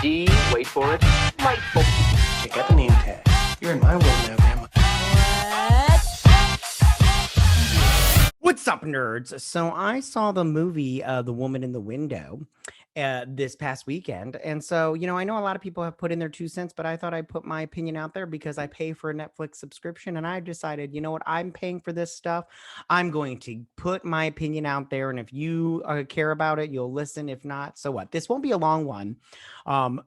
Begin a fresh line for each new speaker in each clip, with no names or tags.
D, wait for it, delightful.
Check out the name tag. You're in my world now, Grandma.
What's up, nerds? So I saw the movie The Woman in the Window this past weekend. And so, I know a lot of people have put in their 2 cents, but I thought I'd put my opinion out there because I pay for a Netflix subscription. And I decided, you know what, I'm paying for this stuff. I'm going to put my opinion out there. And if you care about it, you'll listen. If not, so what? This won't be a long one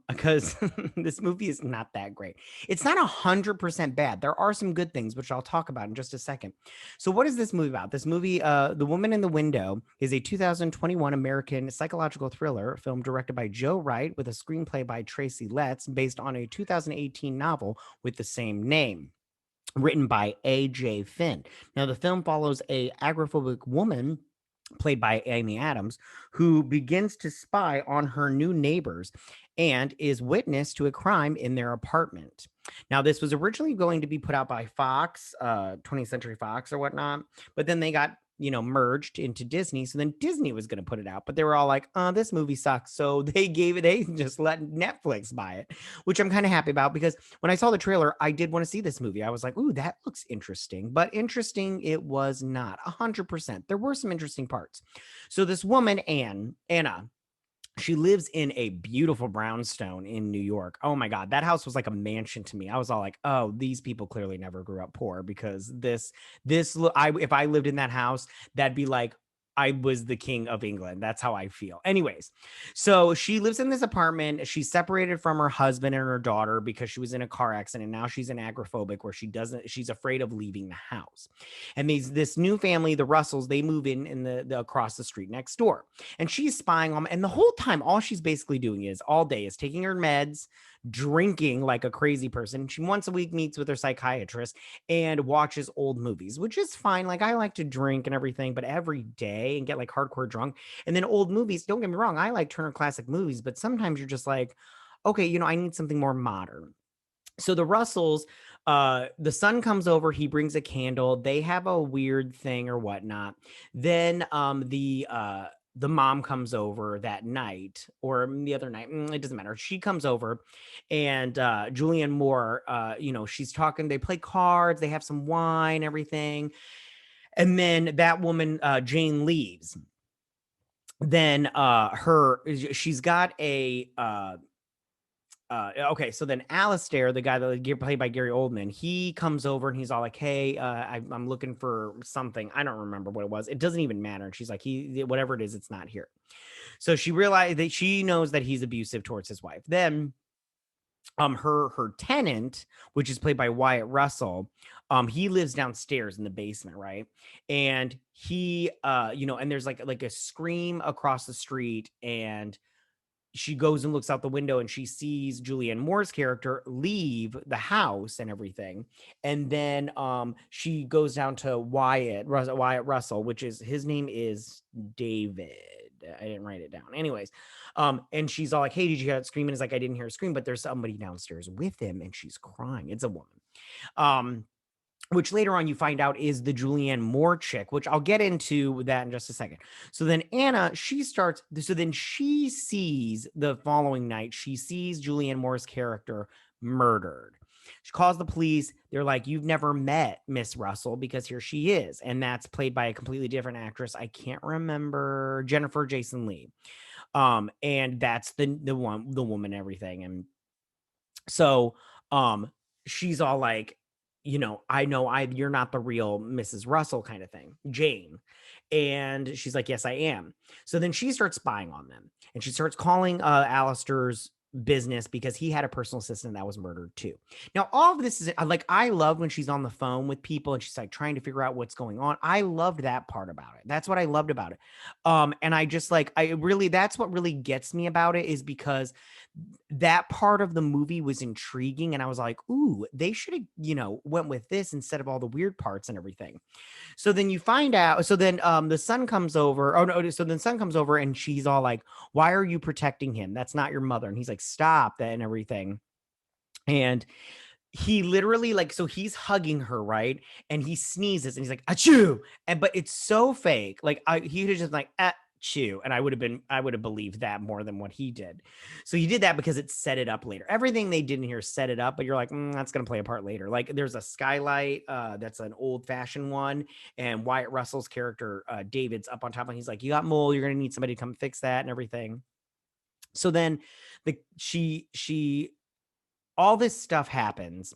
because this movie is not that great. It's not 100% bad. There are some good things, which I'll talk about in just a second. So what is this movie about? This movie, The Woman in the Window, is a 2021 American psychological thriller film directed by Joe Wright with a screenplay by Tracy Letts based on a 2018 novel with the same name, written by A.J. Finn. Now, the film follows a agoraphobic woman played by Amy Adams, who begins to spy on her new neighbors and is witness to a crime in their apartment. Now, this was originally going to be put out by Fox, 20th Century Fox or whatnot, but then they got, merged into Disney. So then Disney was going to put it out, but they were all like, this movie sucks. So they just let Netflix buy it, which I'm kind of happy about because when I saw the trailer, I did want to see this movie. I was like, ooh, that looks interesting, but interesting it was not 100%. There were some interesting parts. So this woman, Anna, she lives in a beautiful brownstone in New York. Oh my God, that house was like a mansion to me. I was all like, oh, these people clearly never grew up poor because if I lived in that house, that'd be like I was the king of England. That's how I feel. Anyways, so she lives in this apartment. She's separated from her husband and her daughter because she was in a car accident. Now she's an agoraphobic where she's afraid of leaving the house. And this new family, the Russells, they move in the across the street next door. And she's spying on, and the whole time, all she's basically doing is all day is taking her meds, drinking like a crazy person. She once a week meets with her psychiatrist and watches old movies, which is fine. Like I like to drink and everything, but every day and get like hardcore drunk. And then old movies, don't get me wrong, I like Turner Classic Movies, but sometimes you're just like, okay, I need something more modern. So the Russells, the son comes over, he brings a candle, they have a weird thing or whatnot. Then the mom comes over that night or the other night, it doesn't matter. She comes over and Julianne Moore, she's talking, they play cards, they have some wine, everything. And then that woman, Jane, leaves. Then she's got a okay, so then Alistair, the guy that played by Gary Oldman, he comes over and he's all like, hey, I'm looking for something. I don't remember what it was. It doesn't even matter. And she's like, whatever it is, it's not here. So she realized that she knows that he's abusive towards his wife. Then her tenant, which is played by Wyatt Russell, he lives downstairs in the basement, right? And he and there's like a scream across the street, and she goes and looks out the window and she sees Julianne Moore's character leave the house and everything. And then she goes down to Wyatt Russell, which is, his name is David. I didn't write it down. Anyways, and she's all like, hey, did you hear that scream? And it's like, I didn't hear a scream, but there's somebody downstairs with him and she's crying. It's a woman. Which later on you find out is the Julianne Moore chick, which I'll get into that in just a second. So then Anna, she sees the following night, she sees Julianne Moore's character murdered. She calls the police. They're like, you've never met Miss Russell, because here she is. And that's played by a completely different actress. I can't remember, Jennifer Jason Leigh. And that's the woman, everything. And so she's all like, I know you're not the real Mrs. Russell kind of thing, Jane. And she's like, yes, I am. So then she starts spying on them and she starts calling Alistair's business because he had a personal assistant that was murdered too. Now, all of this is like, I love when she's on the phone with people and she's like trying to figure out what's going on. I loved that part about it. That's what I loved about it. And I just like, that's what really gets me about it, is because that part of the movie was intriguing. And I was like, ooh, they should have, went with this instead of all the weird parts and everything. So then you find out, so then the son comes over. Oh no, so then the son comes over and she's all like, why are you protecting him? That's not your mother. And he's like, stop that and everything. And he literally, like, so he's hugging her, right? And he sneezes and he's like, achoo. But it's so fake. Like he was just like, chew. And I would have believed that more than what he did. So he did that because it set it up later. Everything they did in here set it up, but you're like, that's going to play a part later. Like there's a skylight that's an old fashioned one. And Wyatt Russell's character, David's up on top, and he's like, you got mold. You're going to need somebody to come fix that and everything. So then she all this stuff happens,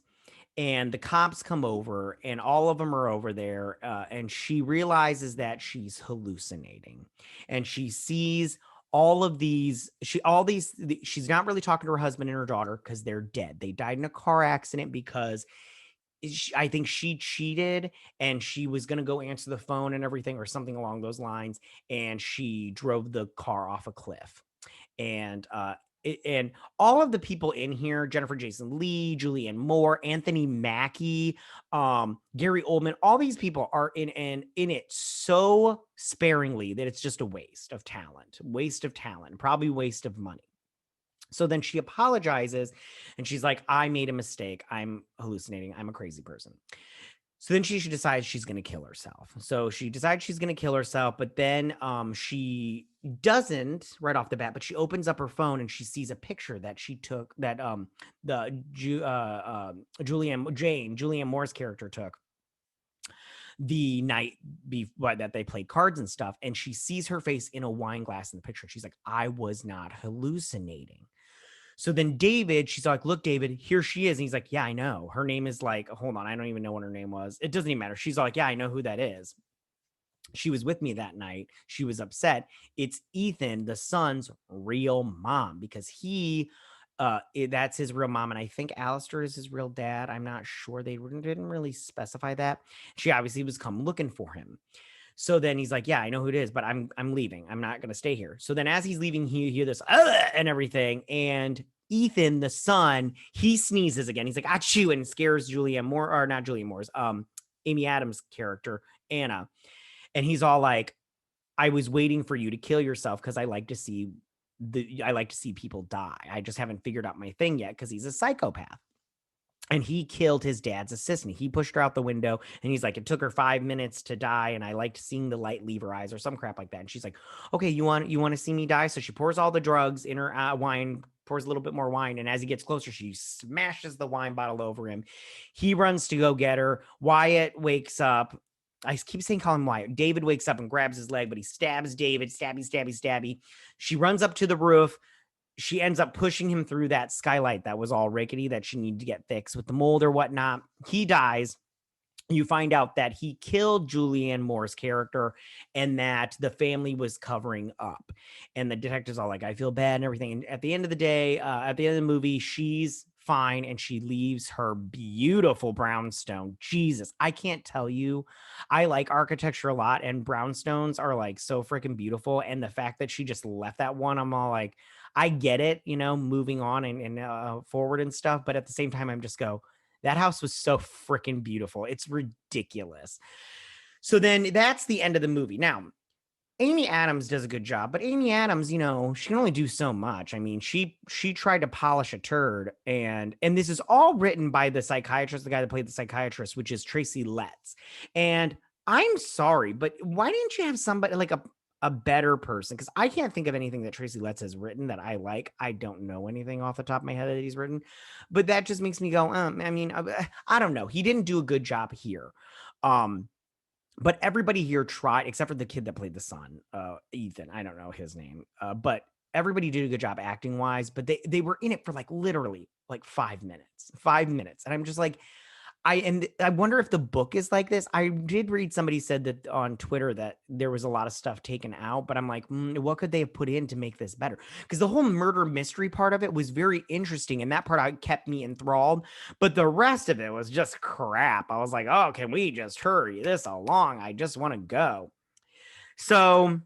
and the cops come over, and all of them are over there, and she realizes that she's hallucinating, and she sees all of these she's not really talking to her husband and her daughter because they're dead. They died in a car accident because I think she cheated, and she was going to go answer the phone and everything, or something along those lines, and she drove the car off a cliff. And and all of the people in here, Jennifer Jason Leigh, Julianne Moore, Anthony Mackie, Gary Oldman, all these people are in it so sparingly that it's just a waste of talent, probably waste of money. So then she apologizes, and she's like, I made a mistake. I'm hallucinating. I'm a crazy person. So then she decides she's going to kill herself. So she decides she's going to kill herself, but then she doesn't right off the bat, but she opens up her phone and she sees a picture that she took, that Julianne Moore's character took the night before that they played cards and stuff. And she sees her face in a wine glass in the picture. She's like, I was not hallucinating. So then David, she's like, look, David, here she is. And he's like, yeah, I know. Her name is like, hold on, I don't even know what her name was. It doesn't even matter. She's like, yeah, I know who that is. She was with me that night. She was upset. It's Ethan, the son's real mom, because that's his real mom. And I think Alistair is his real dad. I'm not sure. They didn't really specify that. She obviously was come looking for him. So then he's like, yeah, I know who it is, but I'm leaving. I'm not going to stay here. So then as he's leaving, you hear this and everything. And Ethan, the son, he sneezes again. He's like, achoo, and scares Julianne Moore, or not Julianne Moore's, Amy Adams' character, Anna. And he's all like, I was waiting for you to kill yourself because I like to see people die. I just haven't figured out my thing yet, because he's a psychopath. And he killed his dad's assistant. He pushed her out the window, and he's like, it took her 5 minutes to die, and I liked seeing the light leave her eyes, or some crap like that. And she's like, okay, you want to see me die? So she pours all the drugs in her wine, pours a little bit more wine, and as he gets closer, she smashes the wine bottle over him. He runs to go get her. Wyatt wakes up. I keep saying call him Wyatt. David wakes up and grabs his leg, but he stabs David. Stabby, stabby, stabby. She runs up to the roof. She ends up pushing him through that skylight that was all rickety, that she needed to get fixed with the mold or whatnot. He dies. You find out that he killed Julianne Moore's character, and that the family was covering up. And the detective's all like, I feel bad and everything. And at the end of the day, at the end of the movie, she's fine, and she leaves her beautiful brownstone. Jesus, I can't tell you. I like architecture a lot, and brownstones are like so freaking beautiful. And the fact that she just left that one, I'm all like, I get it, moving on and forward and stuff. But at the same time, I'm just that house was so freaking beautiful. It's ridiculous. So then that's the end of the movie. Now, Amy Adams does a good job, but Amy Adams, she can only do so much. I mean, she tried to polish a turd, and this is all written by the psychiatrist, the guy that played the psychiatrist, which is Tracy Letts. And I'm sorry, but why didn't you have somebody like a better person? Because I can't think of anything that Tracy Letts has written that I like. I don't know anything off the top of my head that he's written, but that just makes me go, I don't know. He didn't do a good job here. But everybody here tried, except for the kid that played the son, Ethan. I don't know his name, but everybody did a good job acting wise. But they were in it for literally 5 minutes. 5 minutes, and I'm just like, I wonder if the book is like this. I did read somebody said that on Twitter that there was a lot of stuff taken out, but I'm like, what could they have put in to make this better? Because the whole murder mystery part of it was very interesting, and that part kept me enthralled. But the rest of it was just crap. I was like, oh, can we just hurry this along? I just want to go. So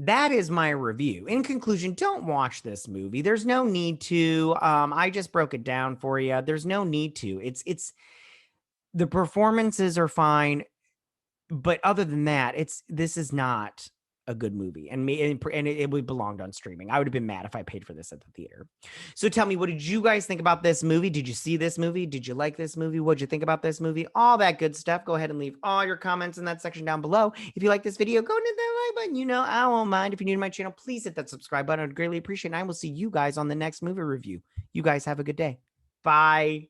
that is my review. In conclusion, don't watch this movie. There's no need to. I just broke it down for you. There's no need to. It's the performances are fine, but other than that, this is not a good movie, and it would belonged on streaming. I would have been mad if I paid for this at the theater. So tell me, what did you guys think about this movie? Did you see this movie? Did you like this movie? What'd you think about this movie? All that good stuff. Go ahead and leave all your comments in that section down below. If you like this video, go hit that like button. You know, I won't mind. If you're new to my channel, please hit that subscribe button. I'd greatly appreciate it. And I will see you guys on the next movie review. You guys have a good day. Bye.